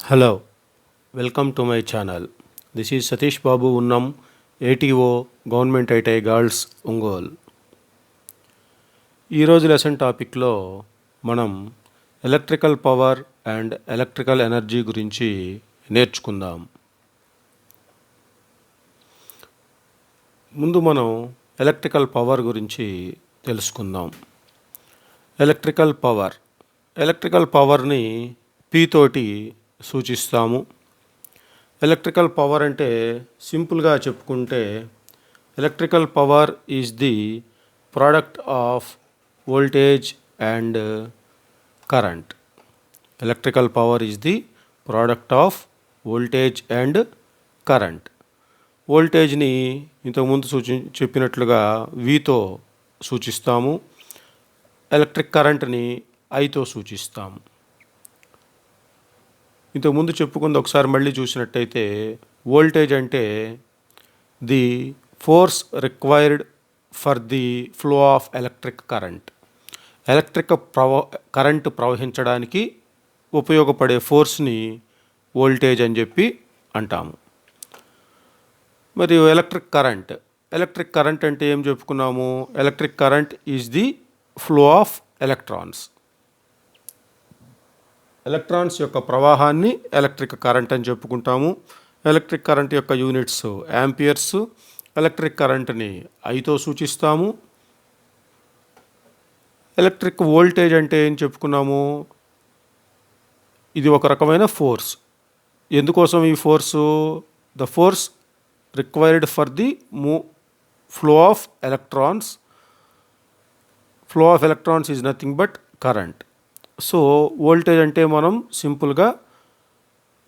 Hello, welcome to my channel. This is Satish Babu Unnam, ATO government IT girls Ongole. ఈరోజు lesson టాపిక్లో మనం electrical power and electrical energy గురించి నేర్చుకుందాం. ముందు మనం ఎలక్ట్రికల్ పవర్ గురించి తెలుసుకుందాం. ఎలక్ట్రికల్ పవర్ని P తోటి సూచిస్తాము. ఎలక్ట్రికల్ పవర్ అంటే సింపుల్గా చెప్పుకుంటే electrical power is the product of voltage and current. Electrical power is the product of voltage and current. వోల్టేజ్ని ఇంతకుముందు చెప్పినట్లుగా Vతో సూచిస్తాము. ఎలక్ట్రిక్ కరెంట్ని Iతో సూచిస్తాము. ఇంతకుముందు చెప్పుకుంది ఒకసారి మళ్ళీ చూసినట్టయితే వోల్టేజ్ అంటే the force required for the flow of electric current. Current ప్రవహించడానికి ఉపయోగపడే ఫోర్స్ని వోల్టేజ్ అని చెప్పి అంటాము. మరియు ఎలక్ట్రిక్ కరెంట్ అంటే ఏం చెప్పుకున్నాము? Electric current is the flow of electrons. Electrons యొక్క ప్రవాహాన్ని ఎలక్ట్రిక్ కరెంట్ అని చెప్పుకుంటాము. ఎలక్ట్రిక్ కరెంట్ యొక్క యూనిట్స్ యాంపియర్స్. ఎలక్ట్రిక్ కరెంట్ని Iతో సూచిస్తాము. ఎలక్ట్రిక్ వోల్టేజ్ అంటే ఏం చెప్పుకున్నాము? ఇది ఒక రకమైన ఫోర్స్. ఎందుకోసం ఈ force? The force required for the flow of electrons. Flow of electrons is nothing but current. So voltage అంటే మనం సింపుల్గా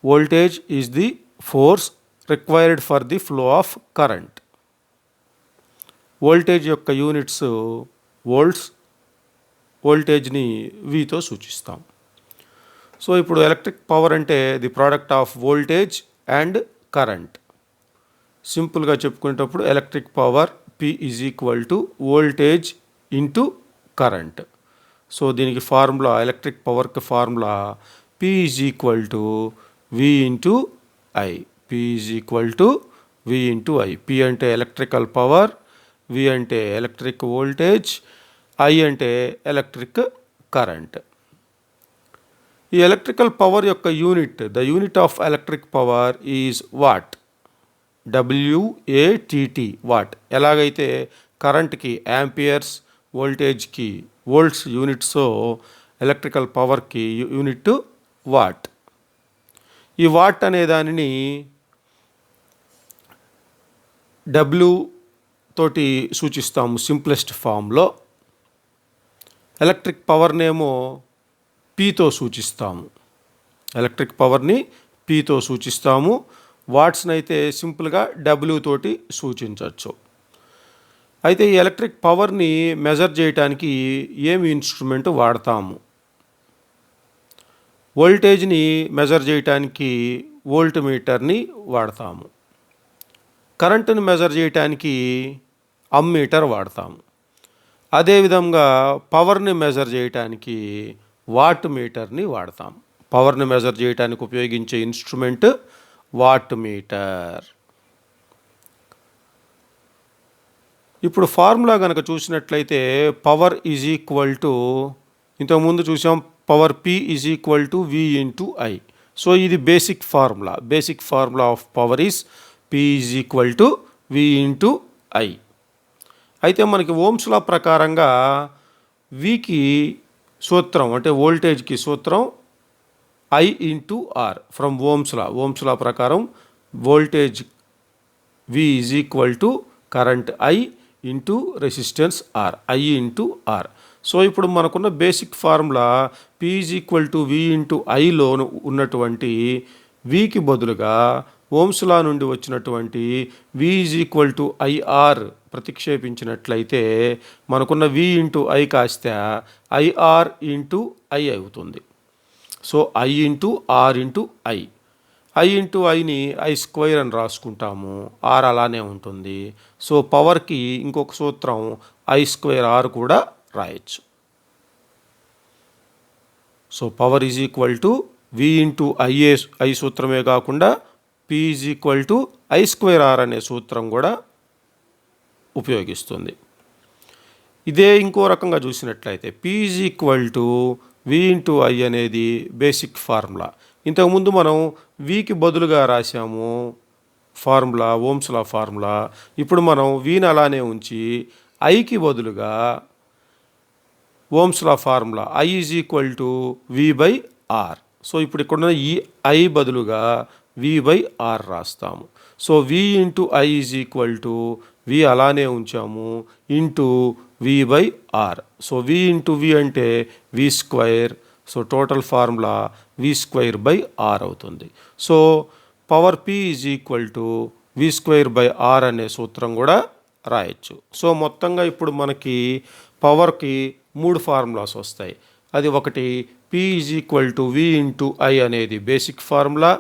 voltage is the force required for the flow of current. Voltage యొక్క యూనిట్స్ వోల్ట్స్. వోల్టేజ్ని Vతో సూచిస్తాం. So ఇప్పుడు electric power అంటే the product of voltage and current. సింపుల్గా చెప్పుకునేటప్పుడు electric power P is equal to voltage into current. So దీనికి formula, electric పవర్కి formula P is equal to V into I. P is equal to V into I. P అంటే electrical power, V అంటే electric voltage, I అంటే electric current. ఈ electrical power యొక్క unit, the unit of electric power is watt. WATT, watt. ఎలాగైతే కరెంట్కి amperes, వోల్టేజ్కి volts units, electrical పవర్కి unit watt. ఈ వాట్ అనే దానిని W తోటి సూచిస్తాము సింప్లెస్ట్ ఫామ్లో. ఎలక్ట్రిక్ పవర్నేమో Pతో సూచిస్తాము. ఎలక్ట్రిక్ పవర్ని Pతో సూచిస్తాము. వాట్స్ని అయితే సింపుల్గా W తోటి సూచించవచ్చు. అయితే ఈ ఎలక్ట్రిక్ పవర్ని మెజర్ చేయడానికి ఏమి ఇన్స్ట్రుమెంట్ వాడతాము? వోల్టేజ్ని మెజర్ చేయడానికి వోల్ట్ మీటర్ని వాడతాము. కరెంటుని మెజర్ చేయడానికి అమ్మీటర్ వాడతాము. అదేవిధంగా పవర్ని మెజర్ చేయడానికి వాట్ మీటర్ని వాడతాం. పవర్ని మెజర్ చేయడానికి ఉపయోగించే ఇన్స్ట్రుమెంట్ వాట్ మీటర్. ఇప్పుడు ఫార్ములా కనుక చూసినట్లయితే పవర్ ఈజ్ ఈక్వల్ టు, ఇంతకుముందు చూసాం power P is equal to V into I. So ఇది basic formula of power is P is equal to V into I. అయితే మనకి ఓమ్స్ లా ప్రకారంగా Vకి సూత్రం అంటే వోల్టేజ్కి సూత్రం I into R from Ohm's law ప్రకారం voltage V is equal to current I into resistance R, I into R. So ఇప్పుడు మనకున్న basic formula P is equal to V into Iలో ఉన్నటువంటి Vకి బదులుగా ఓమ్స్ లా నుండి వచ్చినటువంటి V is equal to IR ప్రతిక్షేపించినట్లయితే మనకున్న V ఇంటూ I కాస్త IR ఇంటూ I అవుతుంది. So I into R into I into Iని I² అని రాసుకుంటాము. R అలానే ఉంటుంది. సో పవర్కి ఇంకొక సూత్రం I²R కూడా రాయొచ్చు. So power is equal to V into I సూత్రమే కాకుండా P is equal to I square R అనే సూత్రం కూడా ఉపయోగిస్తుంది. ఇదే ఇంకో రకంగా చూసినట్లయితే P is equal to V into I అనేది బేసిక్ ఫార్ములా. ఇంతకుముందు మనం వికి బదులుగా రాసాము ఫార్ములా, ఓమ్స్ లా ఫార్ములా. ఇప్పుడు మనం విని అలానే ఉంచి ఐకి బదులుగా Ohm's law formula I is equal to V by R. So ఇప్పుడు ఇక్కడ ఈ ఐ బదులుగా వి బై ఆర్ రాస్తాము. So V into I is equal to V అలానే ఉంచాము into V by R. So V into V అంటే V square. So total formula V square by R అవుతుంది. So power P is equal to V square by R అనే సూత్రం కూడా రాయొచ్చు. So మొత్తంగా ఇప్పుడు మనకి పవర్కి 3 ఫార్ములాస్ వస్తాయి. అది ఒకటి P is equal to V into I అనేది basic formula,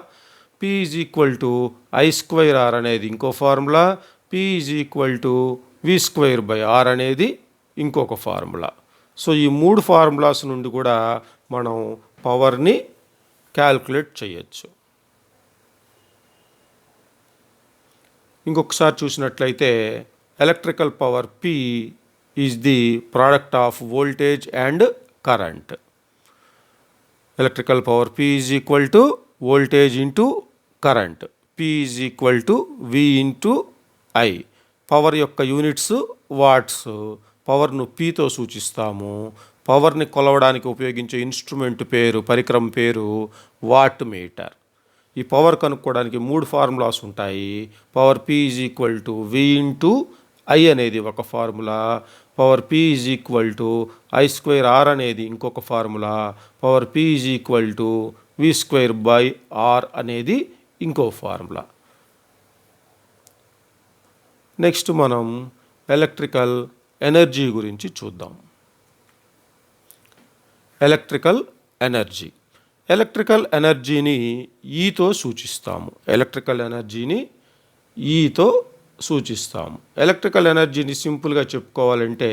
P is equal to I square R అనేది ఇంకో formula, P is equal to V square by R అనేది ఇంకొక ఫార్ములా. సో ఈ 3 ఫార్ములాస్ నుండి కూడా మనం పవర్ని క్యాల్కులేట్ చేయొచ్చు. ఇంకొకసారి చూసినట్లయితే electrical power P is the product of voltage and current. Electrical power P is equal to voltage into current. P is equal to V into I. Power యొక్క units watts. పవర్ను Pతో సూచిస్తాము. పవర్ని కొలవడానికి ఉపయోగించే ఇన్స్ట్రుమెంట్ పేరు, పరికరం పేరు వాట్ మీటర్. ఈ power కనుక్కోవడానికి 3 ఫార్ములాస్ ఉంటాయి. Power P is equal to V into I అనేది ఒక formula, power P is equal to I square R అనేది ఇంకొక formula, power P is equal to V square by R అనేది ఇంకో formula. Next మనం electrical energy గురించి చూద్దాం. Electrical energy. Electrical ఎనర్జీని ఈతో సూచిస్తాము. ఎలక్ట్రికల్ ఎనర్జీని ఈతో సూచిస్తాము. ఎలక్ట్రికల్ ఎనర్జీని సింపుల్గా చెప్పుకోవాలంటే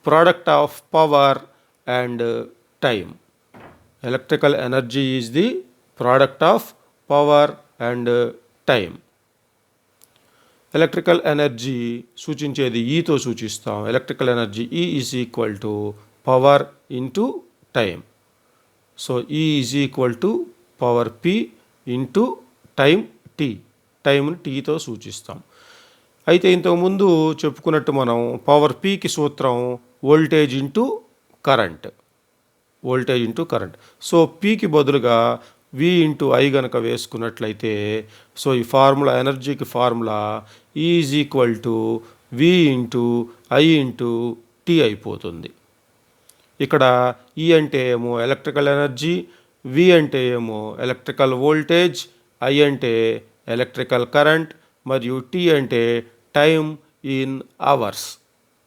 product of power and time. Electrical energy is the product of power and time. Electrical energy సూచించేది ఈతో సూచిస్తాం. Electrical energy E is equal to power into time. So E is equal to power P into time T. టైంని టీతో సూచిస్తాం. అయితే ఇంతకుముందు చెప్పుకున్నట్టు మనం power Pకి సూత్రం voltage into current. Voltage into current. So Pకి బదులుగా V ఇంటూ ఐ గనక వేసుకున్నట్లయితే సో ఈ ఫార్ములా, ఎనర్జీకి ఫార్ములా ఈ is equal to V into I into T అయిపోతుంది. ఇక్కడ ఈ అంటే ఏమో ఎలక్ట్రికల్ ఎనర్జీ, వి అంటే ఏమో ఎలక్ట్రికల్ వోల్టేజ్, ఐ అంటే ఎలక్ట్రికల్ కరెంట్, మరియు టీ అంటే టైం ఇన్ అవర్స్,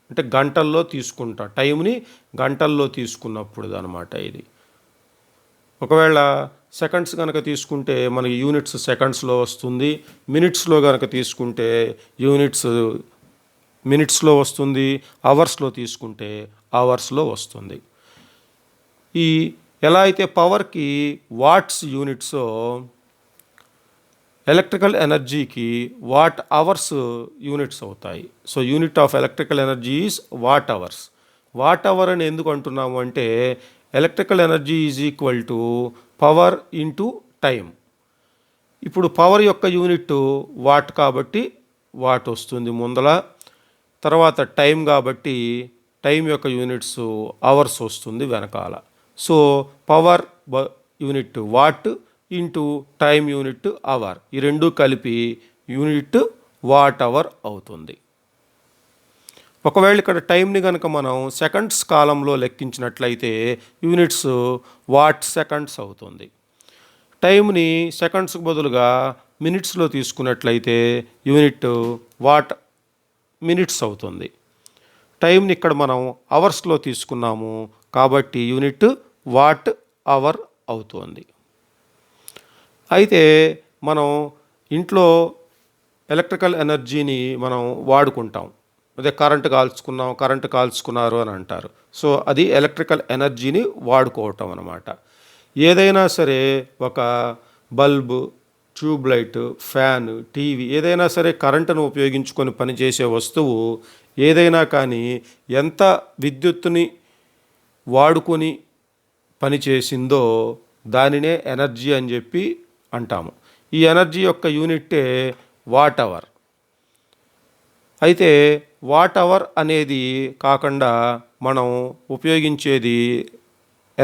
అంటే గంటల్లో తీసుకుంటా, టైంని గంటల్లో తీసుకున్నప్పుడు అనమాట ఇది. ఒకవేళ సెకండ్స్ కనుక తీసుకుంటే మనకి యూనిట్స్ సెకండ్స్లో వస్తుంది. మినిట్స్లో కనుక తీసుకుంటే యూనిట్స్ మినిట్స్లో వస్తుంది. అవర్స్లో తీసుకుంటే అవర్స్లో వస్తుంది. ఈ ఎలా అయితే పవర్కి వాట్స్ యూనిట్సో ఎలక్ట్రికల్ ఎనర్జీకి వాట్ అవర్స్ యూనిట్స్ అవుతాయి. So unit of electrical energy is watt hours. Watt hour అని ఎందుకు అంటున్నాము అంటే electrical energy is equal to power into time. ఇప్పుడు పవర్ యొక్క యూనిట్ వాట్ కాబట్టి వాట్ వస్తుంది ముందల. తర్వాత టైం కాబట్టి టైం యొక్క యూనిట్స్ అవర్స్ వస్తుంది వెనకాల. So power unit watt into time unit hour, ఈ రెండు కలిపి యూనిట్ వాట్ అవర్ అవుతుంది. ఒకవేళ ఇక్కడ టైంని కనుక మనం సెకండ్స్ కాలంలో లెక్కించినట్లయితే యూనిట్స్ వాట్ సెకండ్స్ అవుతుంది. టైంని సెకండ్స్కి బదులుగా మినిట్స్లో తీసుకున్నట్లయితే యూనిట్ వాట్ మినిట్స్ అవుతుంది. టైంని ఇక్కడ మనం అవర్స్లో తీసుకున్నాము కాబట్టి యూనిట్ వాట్ అవర్ అవుతుంది. అయితే మనం ఇంట్లో ఎలక్ట్రికల్ ఎనర్జీని మనం వాడుకుంటాం. అదే కరెంటు కాల్చుకున్నారు అని అంటారు. సో అది ఎలక్ట్రికల్ ఎనర్జీని వాడుకోవటం అన్నమాట. ఏదైనా సరే ఒక bulb, tube light, fan, TV ఏదైనా సరే కరెంటును ఉపయోగించుకొని పనిచేసే వస్తువు ఏదైనా కానీ ఎంత విద్యుత్తుని వాడుకొని పనిచేసిందో దానినే ఎనర్జీ అని చెప్పి అంటాము. ఈ ఎనర్జీ యొక్క యూనిట్టే వాట్ అవర్. అయితే వాట్ అవర్ అనేది కాకుండా మనం ఉపయోగించేది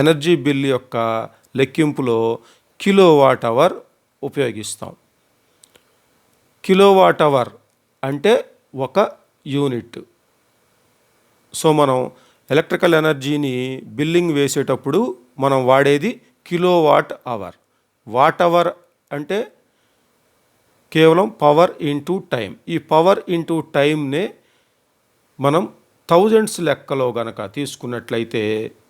ఎనర్జీ బిల్ యొక్క లెక్కింపులో కిలో వాట్ అవర్ ఉపయోగిస్తాం. కిలో వాట్ అవర్ అంటే ఒక యూనిట్. సో మనం ఎలక్ట్రికల్ ఎనర్జీని బిల్లింగ్ వేసేటప్పుడు మనం వాడేది kilo what hour. Watt hour అంటే కేవలం పవర్ ఇంటూ టైం. ఈ పవర్ ఇంటూ టైంనే మనం థౌజండ్స్ లెక్కలో గనక తీసుకున్నట్లయితే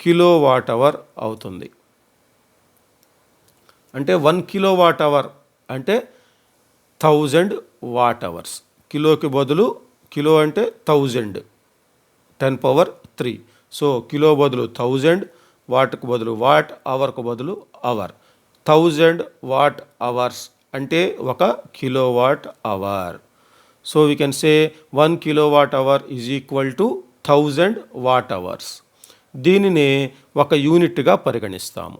కిలో వాట్ అవర్ అవుతుంది. అంటే 1 కిలో వాట్ అవర్ అంటే 1000 వాట్ అవర్స్. కిలోకి బదులు కిలో అంటే 1000, 10 పవర్ 3. సో కిలో బదులు 1000, వాట్కు బదులు వాట్, అవర్కు బదులు అవర్. 1000 వాట్ అవర్స్ అంటే 1 kilo watt hour. So we can say 1 kilo watt hour is equal to 1000 watt hours. దీనిని ఒక యూనిట్గా పరిగణిస్తాము.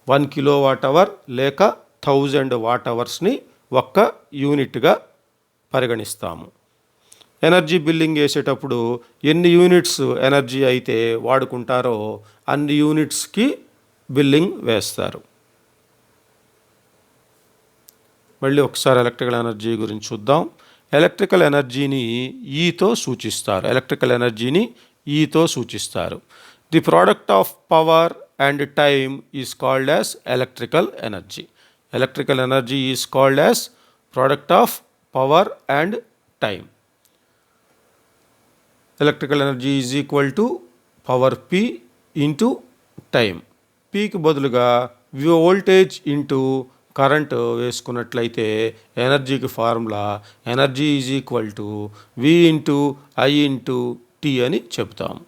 1 కిలో వాట్ అవర్ లేక 1000 వాట్ అవర్స్ని ఒక్క యూనిట్గా పరిగణిస్తాము. ఎనర్జీ బిల్లింగ్ వేసేటప్పుడు ఎన్ని యూనిట్స్ ఎనర్జీ అయితే వాడుకుంటారో అన్ని యూనిట్స్కి బిల్లింగ్ వేస్తారు. మళ్ళీ ఒకసారి ఎలక్ట్రికల్ ఎనర్జీ గురించి చూద్దాం. ఎలక్ట్రికల్ ఎనర్జీని ఈతో సూచిస్తారు. ఎలక్ట్రికల్ ఎనర్జీని ఈతో సూచిస్తారు. The product of power and time is called as electrical energy. Electrical energy is called as product of power and time. Electrical energy is equal to power P into time. P కి బదులుగా voltage into current వేసుకున్నట్లయితే ఎనర్జీకి formula energy is equal to V into I into T అని చెప్తాము.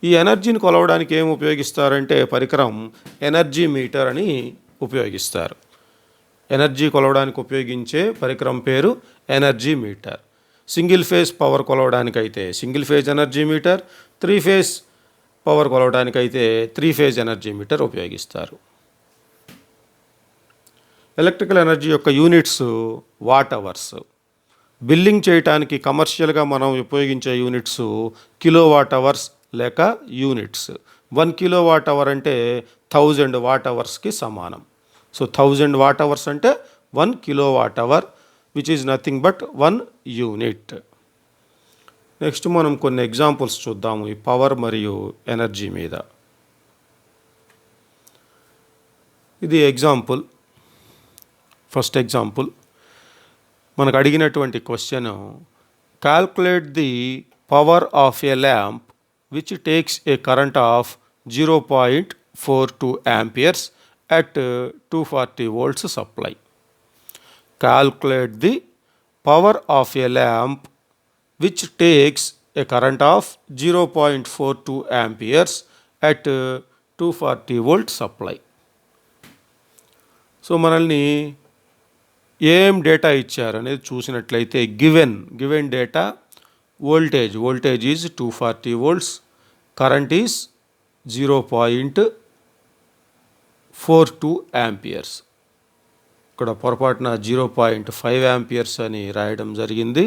ఈ ఎనర్జీని కొలవడానికి ఏం ఉపయోగిస్తారంటే పరికరం ఎనర్జీ మీటర్ అని ఉపయోగిస్తారు. ఎనర్జీ కొలవడానికి ఉపయోగించే పరికరం పేరు energy meter. Single phase power కొలవడానికైతే single phase energy meter, 3 phase power కొలవడానికైతే 3 ఫేజ్ ఎనర్జీ మీటర్ ఉపయోగిస్తారు. ఎలక్ట్రికల్ ఎనర్జీ యొక్క యూనిట్స్ వాట్ అవర్స్. బిల్లింగ్ చేయడానికి కమర్షియల్గా మనం ఉపయోగించే యూనిట్స్ కిలో వాట్ అవర్స్ లేక యూనిట్స్. 1 కిలో వాట్ అవర్ అంటే 1000 వాట్ అవర్స్కి సమానం. సో 1000 వాట్ అవర్స్ అంటే 1 kilo watt hour which is nothing but 1 unit. Next మనం కొన్ని ఎగ్జాంపుల్స్ చూద్దాము ఈ పవర్ మరియు ఎనర్జీ మీద. ఇది ఎగ్జాంపుల్. ఫస్ట్ ఎగ్జాంపుల్ మనకు అడిగినటువంటి question, calculate the power of A lamp which takes a current of 0.42 amperes at 240 volts supply. Calculate the power of a lamp which takes a current of 0.42 amperes at 240 volt supply. So మనల్ని ఏం data ఇచ్చారు అనేది చూసినట్లయితే given data voltage is 240 volts, current is 0.42 amperes. ఇక్కడ పొరపాటున 0.5 amperes అని రాయడం జరిగింది,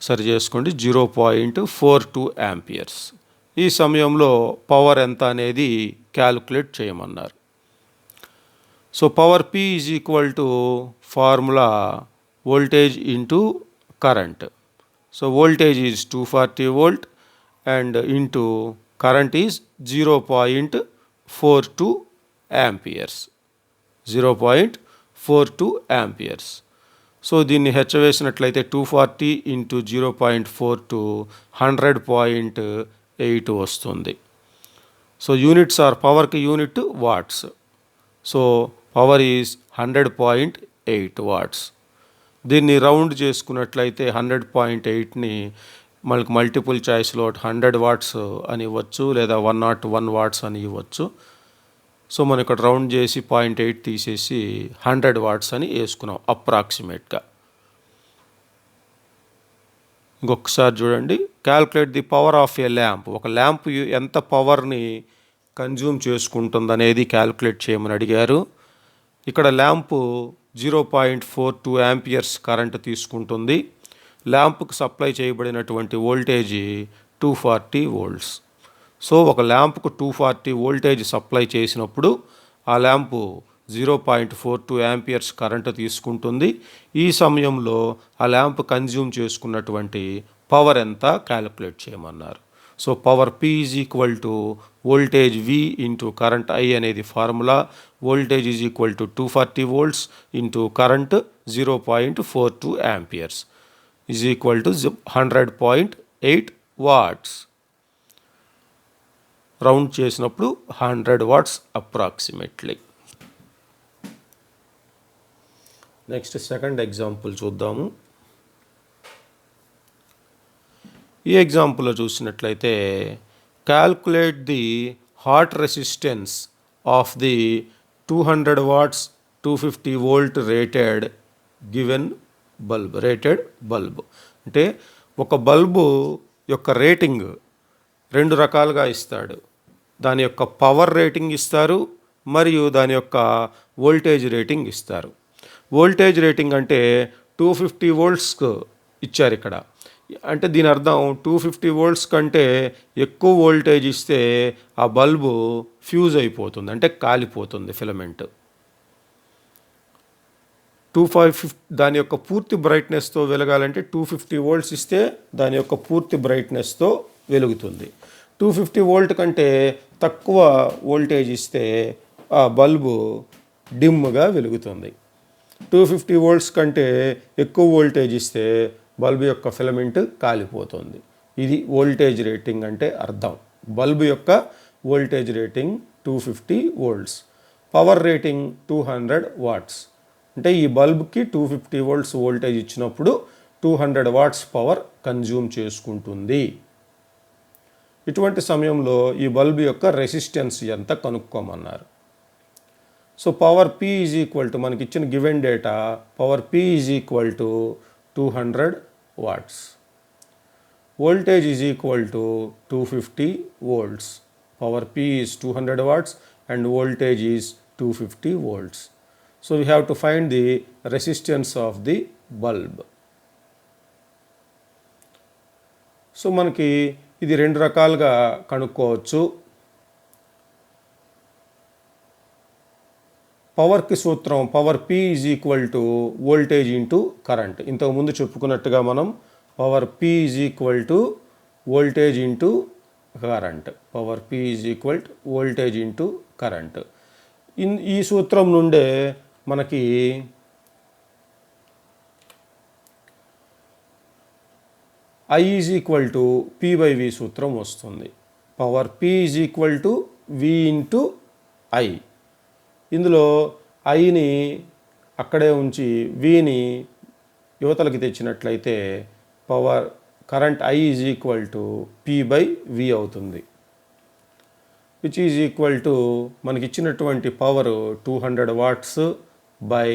సరి చేసుకోండి. 0.42 amperes. ఈ సమయంలో పవర్ ఎంత అనేది క్యాలిక్యులేట్ చేయమన్నారు. So power P is equal to formula voltage into current. So voltage is 240 volt and into current is 0.42 amperes. 0.42 amperes. So దీన్ని హెచ్చవేసినట్లయితే 240 ఇంటూ 0.42 100.8 వస్తుంది. సో యూనిట్స్ ఆర్ పవర్కి unit watts. So power is 100.8 watts. దీన్ని round చేసుకున్నట్లయితే 100.8ని మనకు multiple చాయిస్లో 100 watts అని ఇవ్వచ్చు లేదా 101 వాట్స్ అని ఇవ్వచ్చు. సో మనం ఇక్కడ రౌండ్ చేసి 0.8 తీసేసి 100 వాట్స్ అని వేసుకున్నాం అప్రాక్సిమేట్గా. ఇంకొకసారి చూడండి, calculate the power of A lamp. ఒక ల్యాంప్ ఎంత పవర్ని కన్జ్యూమ్ చేసుకుంటుందనేది క్యాల్కులేట్ చేయమని అడిగారు. ఇక్కడ ల్యాంపు 0.42 యాంపియర్స్ కరెంట్ తీసుకుంటుంది. ల్యాంప్కి సప్లై చేయబడినటువంటి వోల్టేజీ 240 వోల్ట్స్. సో ఒక ల్యాంప్కు 240 వోల్టేజ్ సప్లై చేసినప్పుడు ఆ ల్యాంపు 0.42 యాంపియర్స్ కరెంటు తీసుకుంటుంది. ఈ సమయంలో ఆ ల్యాంప్ కన్జ్యూమ్ చేసుకున్నటువంటి పవర్ ఎంత క్యాలిక్యులేట్ చేయమన్నారు. So power P is equal to voltage V into current I అనేది formula. Voltage is equal to 240 volts into current 0.42 amperes is equal to 100.8 watts. Round చేసినప్పుడు 100 watts approximately. Next second example చూద్దాము. ఈ ఎగ్జాంపుల్లో చూసినట్లయితే calculate the hot resistance of the 200 watts 250 volt rated given bulb. అంటే ఒక bulb యొక్క rating రెండు రకాలుగా ఇస్తాడు. దాని యొక్క పవర్ రేటింగ్ ఇస్తారు, మరియు దాని యొక్క వోల్టేజ్ రేటింగ్ ఇస్తారు. వోల్టేజ్ రేటింగ్ అంటే 250 వోల్ట్స్కు ఇచ్చారు ఇక్కడ. అంటే దీని అర్థం 250 వోల్ట్స్ కంటే ఎక్కువ వోల్టేజ్ ఇస్తే ఆ బల్బు ఫ్యూజ్ అయిపోతుంది, అంటే కాలిపోతుంది ఫిలమెంట్. 250 దాని యొక్క పూర్తి బ్రైట్నెస్తో వెలగాలంటే 250 వోల్ట్స్ ఇస్తే దాని యొక్క పూర్తి బ్రైట్నెస్తో వెలుగుతుంది. 250 వోల్ట్ కంటే తక్కువ వోల్టేజ్ ఇస్తే ఆ బల్బు డిమ్గా వెలుగుతుంది. 250 వోల్ట్స్ కంటే ఎక్కువ వోల్టేజ్ ఇస్తే బల్బు యొక్క ఫిలమెంట్ కాలిపోతుంది. ఇది వోల్టేజ్ రేటింగ్ అంటే అర్థం. బల్బు యొక్క voltage rating 250 volts. Power rating 200 watts. అంటే ఈ బల్బుకి 250 వోల్ట్స్ వోల్టేజ్ ఇచ్చినప్పుడు 200 వాట్స్ పవర్ కన్జ్యూమ్ చేసుకుంటుంది. ఇటువంటి సమయంలో ఈ బల్బు యొక్క రెసిస్టెన్స్ ఎంత కనుక్కోమన్నారు. So power P is equal to, మనకి ఇచ్చిన given data power P is equal to 200 watts. Voltage is equal to 250 volts. Power P is 200 watts and voltage is 250 volts. So we have to find the resistance of the bulb. సో మనకి ఇది రెండు రకాలుగా కనుక్కోవచ్చు. పవర్కి సూత్రం power P is equal to voltage into current. ఇంతకుముందు చెప్పుకున్నట్టుగా మనం power P is equal to voltage into current. Power P is equal to voltage into current. ఈ సూత్రం నుండే మనకి I is equal to P/V సూత్రం వస్తుంది. Power P is equal to V into I. ఇందులో ఐని అక్కడే ఉంచి Vని యువతలకి తెచ్చినట్లయితే current I is equal to P/V అవుతుంది. విచ్ ఈజ్ ఈక్వల్ టు మనకి ఇచ్చినటువంటి power 200 watts by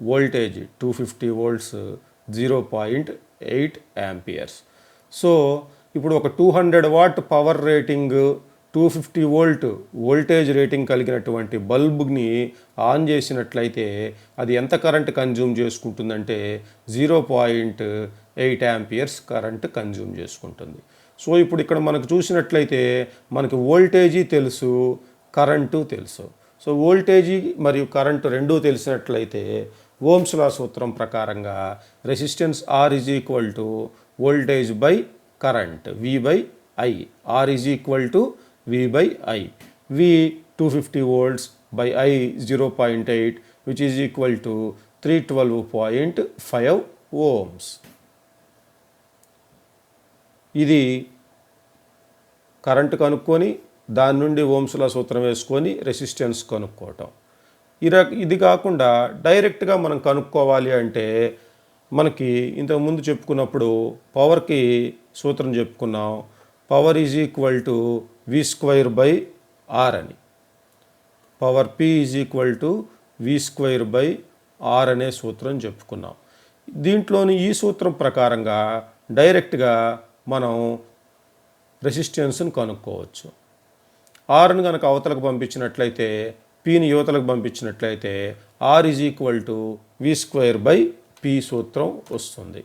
voltage 250 volts 0.8 amperes. So ఇప్పుడు ఒక 200 watt power rating 250 volt voltage rating కలిగినటువంటి బల్బుని ఆన్ చేసినట్లయితే అది ఎంత కరెంట్ కన్జ్యూమ్ చేసుకుంటుందంటే 0.8 యాంపియర్స్ కరెంట్ కన్జ్యూమ్ చేసుకుంటుంది. సో ఇప్పుడు ఇక్కడ మనకు చూసినట్లయితే మనకు వోల్టేజీ తెలుసు, కరెంటు తెలుసు. సో వోల్టేజీ మరియు కరెంటు రెండూ తెలిసినట్లయితే ఓమ్స్ లా సూత్రం ప్రకారంగా resistance R is equal to voltage by current V/I. R is equal to V/I. V 250 volts by I 0.8 which is equal to 312.5 ohms. ఇది కరెంట్ కనుక్కొని దాని నుండి ఓమ్స్ల సూత్రం వేసుకొని రెసిస్టెన్స్ కనుక్కోవటం. ఇది కాకుండా డైరెక్ట్గా మనం కనుక్కోవాలి అంటే మనకి ఇంతకుముందు చెప్పుకున్నప్పుడు పవర్కి సూత్రం చెప్పుకున్నాం. Power is equal to V² by R అని. Power P is equal to V²/R అనే సూత్రం చెప్పుకున్నాం. దీంట్లోని ఈ సూత్రం ప్రకారంగా డైరెక్ట్గా మనం రెసిస్టెన్స్ని కనుక్కోవచ్చు. ఆర్ని కనుక అవతలకు పంపించినట్లయితే, పీని యువతలకు పంపించినట్లయితే R is equal to V²/P సూత్రం వస్తుంది.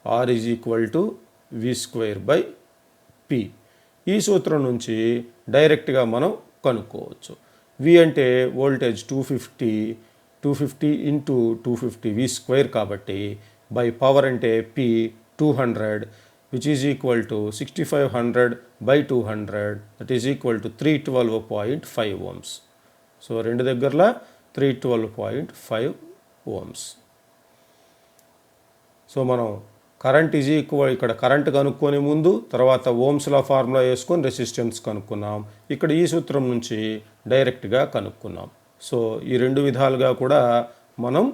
R is equal to V²/P. ఈ సూత్రం నుంచి డైరెక్ట్గా మనం కనుక్కోవచ్చు. V అంటే వోల్టేజ్ 250 ఇంటూ 250 V² కాబట్టి, బై పవర్ అంటే P 200 which is equal to 6500/200 that is equal to 312.5 ohms. So రెండు దగ్గరలా 312.5 ohms. సో మనం కరెంట్ ఈజ్ ఈక్వల్, ఇక్కడ కరెంట్ కనుక్కొని ముందు తర్వాత ఓమ్స్లా ఫార్ములా వేసుకొని రెసిస్టెన్స్ కనుక్కున్నాం. ఇక్కడ ఈ సూత్రం నుంచి డైరెక్ట్గా కనుక్కున్నాం. సో ఈ రెండు విధాలుగా కూడా మనం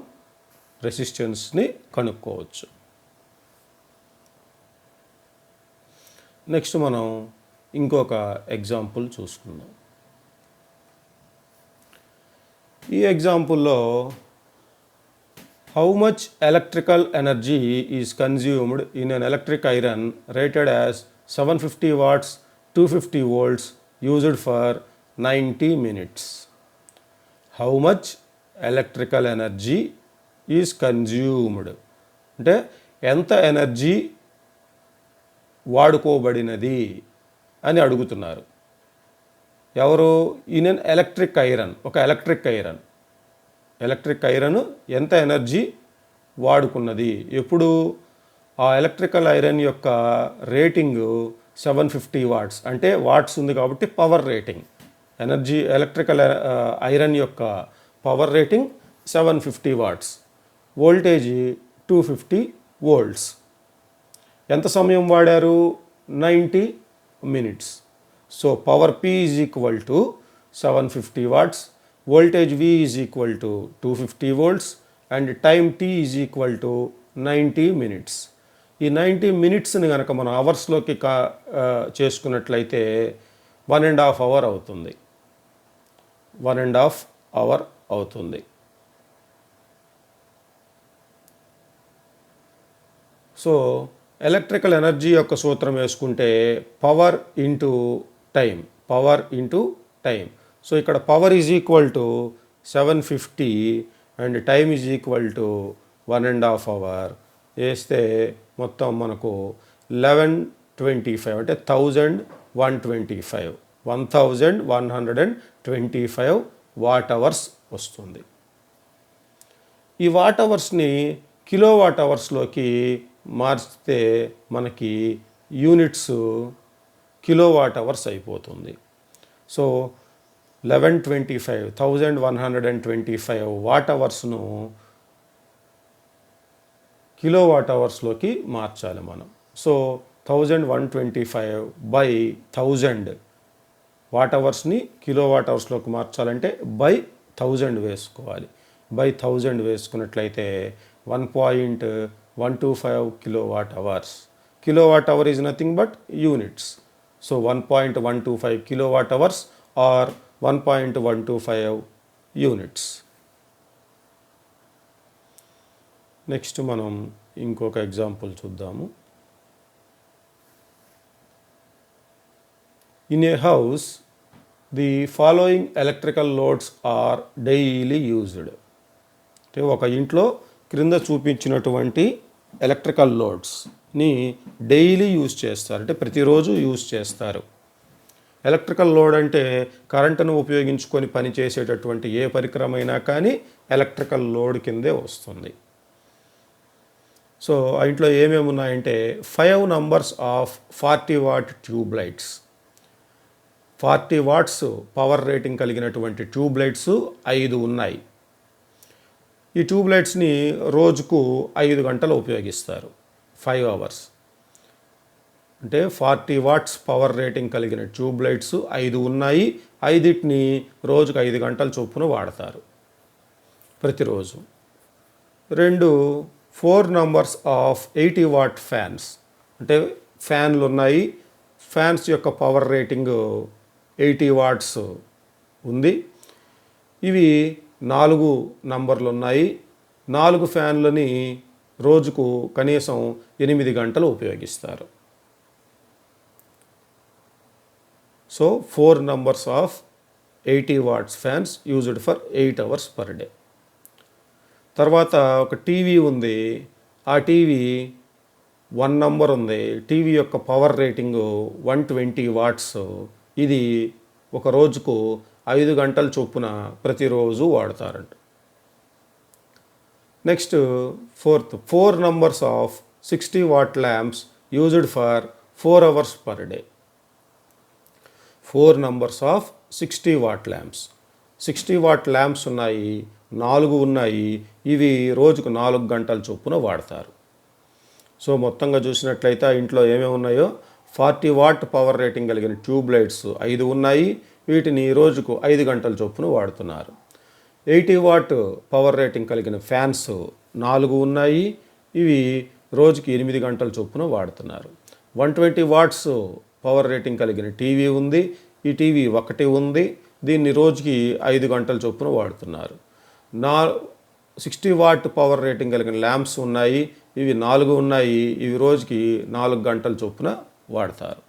రెసిస్టెన్స్ని కనుక్కోవచ్చు. నెక్స్ట్ మనం ఇంకొక ఎగ్జాంపుల్ చూసుకుందాం. ఈ ఎగ్జాంపుల్లో how much electrical energy is consumed in an electric iron rated as 750 watts 250 volts used for 90 minutes. How much electrical energy is consumed అంటే ఎంత ఎనర్జీ వాడుకోబడినది అని అడుగుతున్నారు. ఎవరు? ఇన్ అన్ ఎలక్ట్రిక్ ఐరన్, ఒక ఎలక్ట్రిక్ ఐరన్ ఎంత ఎనర్జీ వాడుకున్నది. ఎప్పుడు? ఆ ఎలక్ట్రికల్ ఐరన్ యొక్క రేటింగ్ 750 watts అంటే వాట్స్ ఉంది కాబట్టి power rating. Energy electrical iron యొక్క power rating 750 watts, voltage 250 volts. ఎంత సమయం వాడారు? 90 minutes. So power P is equal to 750 watts, voltage V is equal to 250 volts and time T is equal to 90 minutes. ఈ 90 minutesని కనుక మనం అవర్స్లోకి చేసుకున్నట్లయితే 1.5 hour అవుతుంది. 1.5 hour అవుతుంది. సో ఎలక్ట్రికల్ ఎనర్జీ యొక్క సూత్రం వేసుకుంటే పవర్ ఇంటూ టైం. సో ఇక్కడ power is equal to 750 and time is equal to 1.5 hour వేస్తే మొత్తం మనకు 1125 అంటే 1125 వాట్ అవర్స్ వస్తుంది. ఈ వాట్ అవర్స్ని కిలో వాట్ అవర్స్లోకి మార్చితే మనకి యూనిట్స్ కిలో వాట్ అవర్స్ అయిపోతుంది. సో 1125 వాట్ అవర్స్ను కిలో వాట్ అవర్స్లోకి మార్చాలి మనం. సో 1125/1000 వాట్ అవర్స్ని కిలో వాట్ అవర్స్లోకి మార్చాలంటే బై 1000 వేసుకోవాలి. బై 1000 వేసుకున్నట్లయితే 1.125 kilowatt hours. Kilowatt hour is nothing but units. So 1.125 kilowatt hours or 1.125 units. Next మనం ఇంకొక ఎగ్జాంపుల్ చూద్దాము. In a house the following electrical loads are daily used. అంటే ఒక ఇంట్లో క్రింద చూపించినటువంటి ఎలక్ట్రికల్ లోడ్స్ని డైలీ యూజ్ చేస్తారు, అంటే ప్రతిరోజు యూజ్ చేస్తారు. ఎలక్ట్రికల్ లోడ్ అంటే కరెంటును ఉపయోగించుకొని పనిచేసేటటువంటి ఏ పరికరమైనా కానీ ఎలక్ట్రికల్ లోడ్ కిందే వస్తుంది. సో ఆ ఇంట్లో ఏమేమి ఉన్నాయంటే 5 numbers of 40 watt tube lights. 40 watts power rating కలిగినటువంటి ట్యూబ్ లైట్స్ 5 ఉన్నాయి. ఈ ట్యూబ్ లైట్స్ని రోజుకు 5 గంటలు ఉపయోగిస్తారు, 5 hours. అంటే 40 watts పవర్ రేటింగ్ కలిగిన ట్యూబ్ లైట్స్ 5 ఉన్నాయి. 5టిని రోజుకు 5 గంటల చొప్పున వాడతారు ప్రతిరోజు. 4 numbers ఆఫ్ 80 watt ఫ్యాన్స్. అంటే ఫ్యాన్లు ఉన్నాయి, ఫ్యాన్స్ యొక్క పవర్ రేటింగ్ 80 watts ఉంది. ఇవి 4 నంబర్లు ఉన్నాయి. 4 ఫ్యాన్లని రోజుకు కనీసం 8 గంటలు ఉపయోగిస్తారు. So 4 numbers of 80 watts fans used for 8 hours per day. తర్వాత ఒక టీవీ ఉంది. ఆ టీవీ 1 నంబర్ ఉంది. టీవీ యొక్క పవర్ రేటింగు 120 watts. ఇది ఒక రోజుకు 5 గంటల చొప్పున ప్రతిరోజు వాడతారంట. Next 4 numbers of 60 watt lamps used for 4 hours per day. 4 numbers of 60 watt lamps. 60 watt lamps ఉన్నాయి, 4 ఉన్నాయి. ఇవి రోజుకు 4 గంటల చొప్పున వాడతారు. సో మొత్తంగా చూసినట్లయితే ఆ ఇంట్లో ఏమేమి ఉన్నాయో 40 watt పవర్ రేటింగ్ కలిగిన ట్యూబ్ లైట్స్ 5 ఉన్నాయి. వీటిని రోజుకు 5 గంటల చొప్పున వాడుతున్నారు. 80 watt పవర్ రేటింగ్ కలిగిన ఫ్యాన్స్ 4 ఉన్నాయి. ఇవి రోజుకి 8 గంటల చొప్పున వాడుతున్నారు. 120 watts పవర్ రేటింగ్ కలిగిన టీవీ ఉంది. ఈ టీవీ ఒకటి ఉంది. దీన్ని రోజుకి 5 గంటల చొప్పున వాడుతున్నారు. 60 watt పవర్ రేటింగ్ కలిగిన ల్యాంప్స్ ఉన్నాయి. ఇవి 4 ఉన్నాయి. ఇవి రోజుకి 4 గంటల చొప్పున వాడతారు.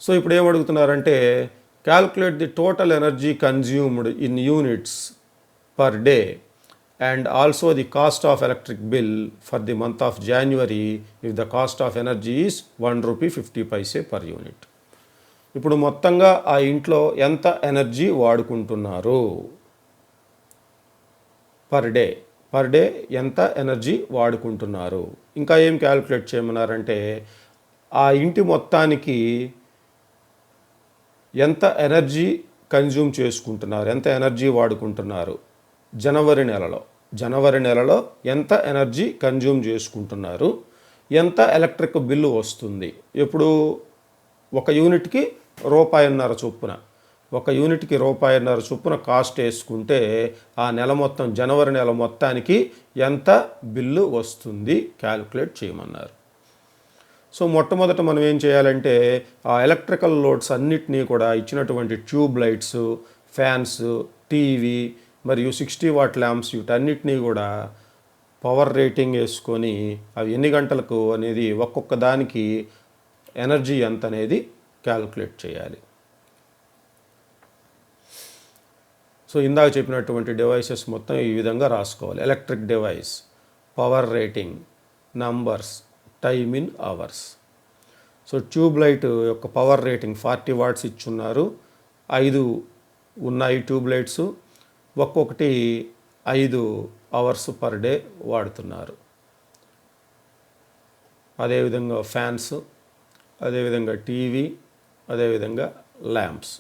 సో ఇప్పుడు ఏమడుగుతున్నారంటే calculate the total energy consumed in units per day and also the cost of electric bill for the month of January if the cost of energy is 1 rupee 50 paise per unit. ఇప్పుడు మొత్తంగా ఆ ఇంట్లో ఎంత energy వాడుకుంటున్నారు per day ఎంత energy వాడుకుంటున్నారు. ఇంకా ఏం క్యాలిక్యులేట్ చేయమన్నారంటే ఆ ఇంటి మొత్తానికి ఎంత ఎనర్జీ కన్జ్యూమ్ చేసుకుంటున్నారు, ఎంత ఎనర్జీ వాడుకుంటున్నారు. జనవరి నెలలో ఎంత ఎనర్జీ కన్జ్యూమ్ చేసుకుంటున్నారు, ఎంత ఎలక్ట్రిక్ బిల్లు వస్తుంది. ఎప్పుడు ఒక యూనిట్కి ₹1.50 చొప్పున, ఒక యూనిట్కి ₹1.50 చొప్పున కాస్ట్ వేసుకుంటే ఆ నెల మొత్తం జనవరి నెల మొత్తానికి ఎంత బిల్లు వస్తుంది క్యాలిక్యులేట్ చేయమన్నారు. సో మొట్టమొదట మనం ఏం చేయాలంటే ఆ ఎలక్ట్రికల్ లోడ్స్ అన్నిటినీ కూడా ఇచ్చినటువంటి ట్యూబ్ లైట్స్, ఫ్యాన్స్, టీవీ మరియు 60 watt ల్యాంప్స్ వీటన్నిటినీ కూడా పవర్ రేటింగ్ వేసుకొని అవి ఎన్ని గంటలకు అనేది ఒక్కొక్క దానికి ఎనర్జీ ఎంత అనేది క్యాలిక్యులేట్ చేయాలి. సో ఇందాక చెప్పినటువంటి డివైసెస్ మొత్తం ఈ విధంగా రాసుకోవాలి. Electric device, power rating, numbers, time in hours. So tube light యొక్క పవర్ రేటింగ్ 40 watts ఇచ్చున్నారు. 5 ఉన్నాయి ట్యూబ్ లైట్స్. ఒక్కొక్కటి 5 hours పర్ డే వాడుతున్నారు. అదేవిధంగా ఫ్యాన్స్, అదేవిధంగా టీవీ, అదేవిధంగా lamps.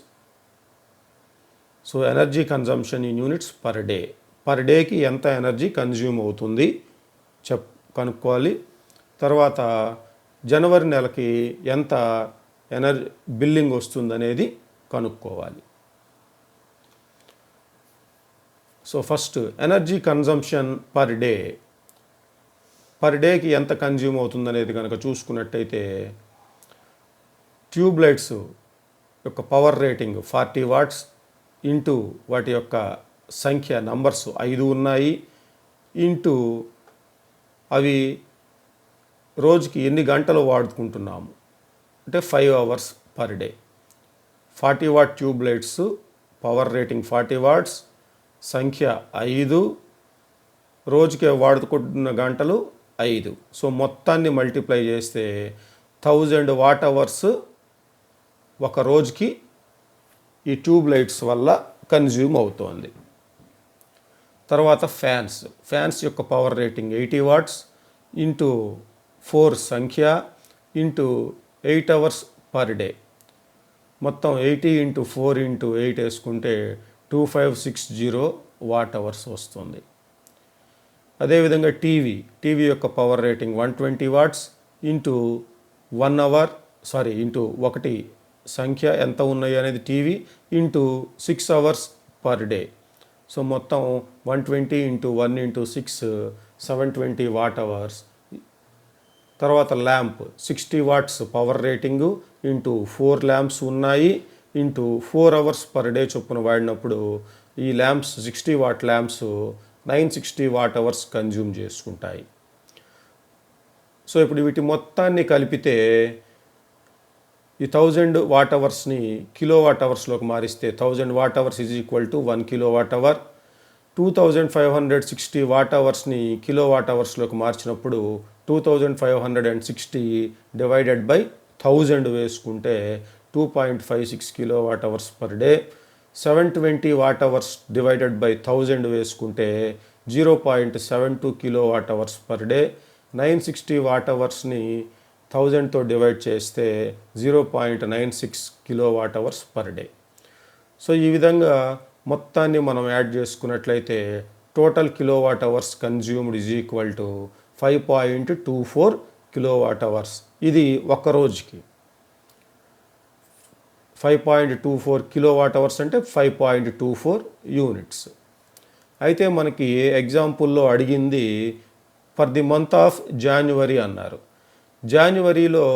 So energy consumption in units per డేకి ఎంత ఎనర్జీ కన్జ్యూమ్ అవుతుంది కనుక్కోవాలి. తర్వాత జనవరి నెలకి ఎంత బిల్లింగ్ వస్తుందనేది కనుక్కోవాలి. So first energy consumption per డేకి ఎంత కన్జ్యూమ్ అవుతుందనేది కనుక చూసుకున్నట్టయితే ట్యూబ్ లైట్స్ యొక్క పవర్ రేటింగ్ 40 watts ఇంటూ వాటి యొక్క సంఖ్య నంబర్స్ 5 ఉన్నాయి ఇంటూ అవి రోజుకి ఎన్ని గంటలు వాడుకుంటున్నాము అంటే 5 hours per day. 40 watt tube lights power rating 40 watts, సంఖ్య 5, రోజుకే వాడుకుంటున్న గంటలు 5. సో మొత్తాన్ని మల్టిప్లై చేస్తే 1000 watt hours ఒక రోజుకి ఈ ట్యూబ్ లైట్స్ వల్ల కన్జ్యూమ్ అవుతోంది. తర్వాత ఫ్యాన్స్ యొక్క పవర్ రేటింగ్ 80 watts ఇంటూ 4 సంఖ్య ఇంటూ 8 hours పర్ డే. మొత్తం 80 ఇంటూ 4 ఇంటూ 8 వేసుకుంటే 2560 watt hours వస్తుంది. అదేవిధంగా టీవీ యొక్క పవర్ రేటింగ్ 120 watts ఇంటూ 1 సంఖ్య ఎంత ఉన్నాయి అనేది TV into 6 hours per day. So మొత్తం 120 ఇంటూ 1 ఇంటూ 6 720 watt hours. తర్వాత lamp 60 watts power rating into 4 lamps ఉన్నాయి ఇంటూ 4 hours పర్ డే చొప్పున వాడినప్పుడు ఈ lamps 60 watt lamps 960 watt hours consume చేసుకుంటాయి. సో ఇప్పుడు వీటి మొత్తాన్ని కలిపితే ఈ 1000 వాట్ అవర్స్ని కిలో వాట్ అవర్స్లోకి మారిస్తే 1000 watt hours is equal to 1 kilo watt hour. 2560 watt అవర్స్ని కిలో వాట్ అవర్స్లోకి మార్చినప్పుడు 2560 డివైడెడ్ బై 1000 వేసుకుంటే 2.56 kilowatt hours per day. 720 watt hours divided by 1000 వేసుకుంటే 0.72 kilowatt hours per day. 960 watt అవర్స్ని 1000తో డివైడ్ చేస్తే 0.96 kilowatt hours per day. So ఈ విధంగా మొత్తాన్ని మనం యాడ్ చేసుకున్నట్లయితే total kilowatt hours consumed is equal to 5.24 kilowatt hours. ఇది ఒక రోజుకి 5.24 కిలో వాట్ అవర్స్ అంటే 5.24 యూనిట్స్. అయితే మనకి ఎగ్జాంపుల్లో అడిగింది for the month of January అన్నారు. జాన్యువరిలో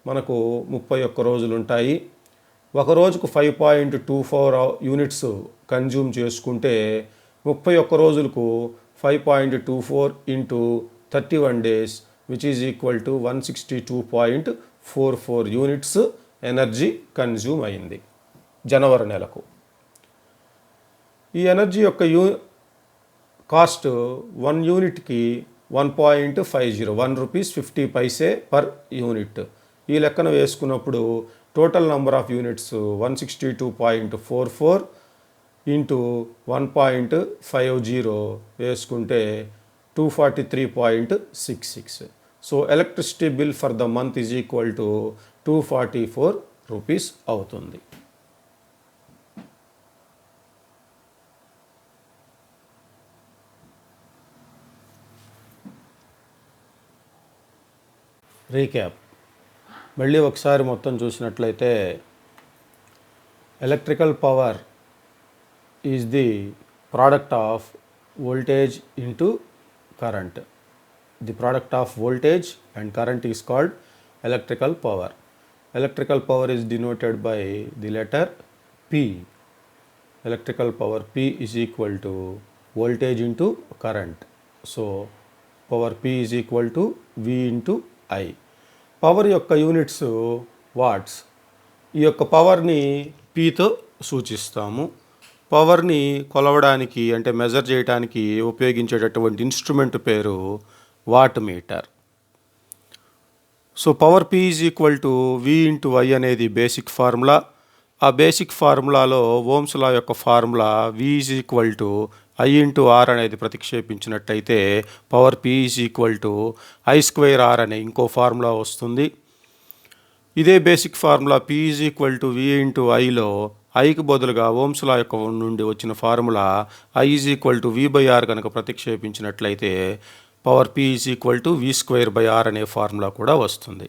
మనకు 31 రోజులు ఉంటాయి. ఒక రోజుకు 5.24 యూనిట్స్ కన్జ్యూమ్ చేసుకుంటే 31 రోజులకు 5.24 into 31 days which is equal to 162.44 units energy consume అయింది జనవరి నెలకు. ఈ ఎనర్జీ యొక్క కాస్ట్ 1 యూనిట్కి 1.50 ₹1.50 పర్ యూనిట్. ఈ లెక్కన వేసుకున్నప్పుడు total number of units 162.44 into 1.50 వేసుకుంటే 243.66. So electricity bill for the month is equal to 244 rupees అవుతుంది. రీక్యాప్ మళ్ళీ ఒకసారి మొత్తం చూసినట్లయితే electrical power is the product of voltage into current. The product of voltage and current is called electrical power. Electrical power is denoted by the letter P. Electrical power P is equal to voltage into current. So power P is equal to V into I. Power యొక్క units watts. ఈ యొక్క పవర్ని పీతో సూచిస్తాము. పవర్ని కొలవడానికి అంటే measure చేయడానికి ఉపయోగించేటటువంటి ఇన్స్ట్రుమెంట్ పేరు watt meter. So power P is equal to V into I అనేది బేసిక్ ఫార్ములా. ఆ బేసిక్ ఫార్ములాలో ఓమ్స్ లా యొక్క formula V is equal to I into R అనేది ప్రతిక్షేపించినట్టయితే power P is equal to I²R అనే ఇంకో formula వస్తుంది. ఇదే basic formula P is equal to V into Iలో ఐకి బదులుగా ఓమ్స్ లా యొక్క నుండి వచ్చిన formula I is equal to V/R కనుక ప్రతిక్షేపించినట్లయితే power P is equal to V²/R అనే ఫార్ములా కూడా వస్తుంది.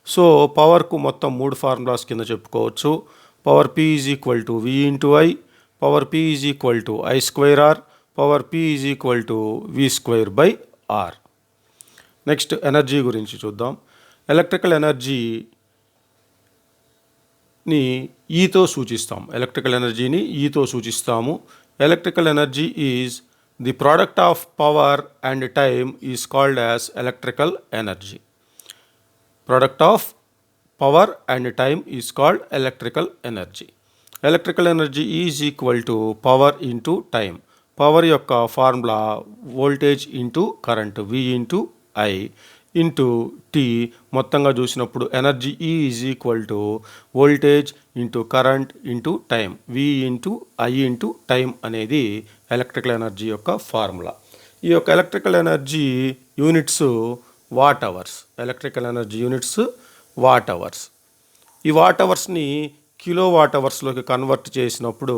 సో పవర్కు మొత్తం 3 ఫార్ములాస్ కింద చెప్పుకోవచ్చు. Power P is equal to V into I, power P is equal to I²R, power P is equal to V²/R. Next energy గురించి చూద్దాం. Electrical ఎనర్జీని ఈతో సూచిస్తాం. ఎలక్ట్రికల్ ఎనర్జీని ఈతో సూచిస్తాము. Electrical energy is the product of power and time is called as electrical energy. Product of power and time is called electrical energy. Electrical energy is equal to power into time. Power యొక్క formula voltage into current V into I into T. మొత్తంగా చూసినప్పుడు energy E is equal to voltage into current into time. V into I into time అనేది electrical energy యొక్క formula. ఈ యొక్క electrical energy units watt hours. Electrical energy units watt hours. ఈ what అవర్స్ని kilo watt అవర్స్లోకి convert చేసినప్పుడు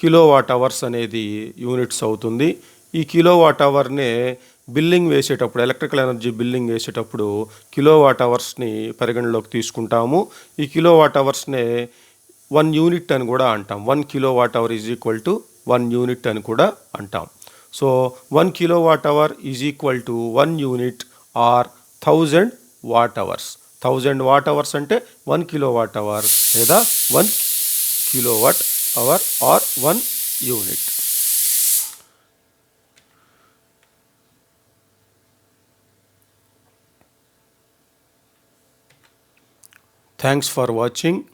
kilo watt hours అనేది units అవుతుంది. ఈ కిలో వాట్ అవర్నే బిల్లింగ్ వేసేటప్పుడు ఎలక్ట్రికల్ ఎనర్జీ బిల్లింగ్ వేసేటప్పుడు కిలో వాట్ అవర్స్ని పరిగణలోకి తీసుకుంటాము. ఈ కిలో వాట్ అవర్స్నే 1 యూనిట్ అని కూడా అంటాం. 1 kilo watt hour is equal to 1 unit అని కూడా అంటాం. So 1 kilo watt hour is equal to 1 unit or 1000 watt hours. 1000 watt hours అంటే 1 కిలో వాట్ అవర్ లేదా 1 kilo watt hour or 1 unit. Thanks for watching.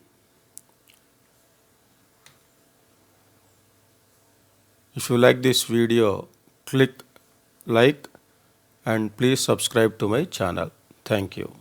If you like this video, click like and please subscribe to my channel. Thank you.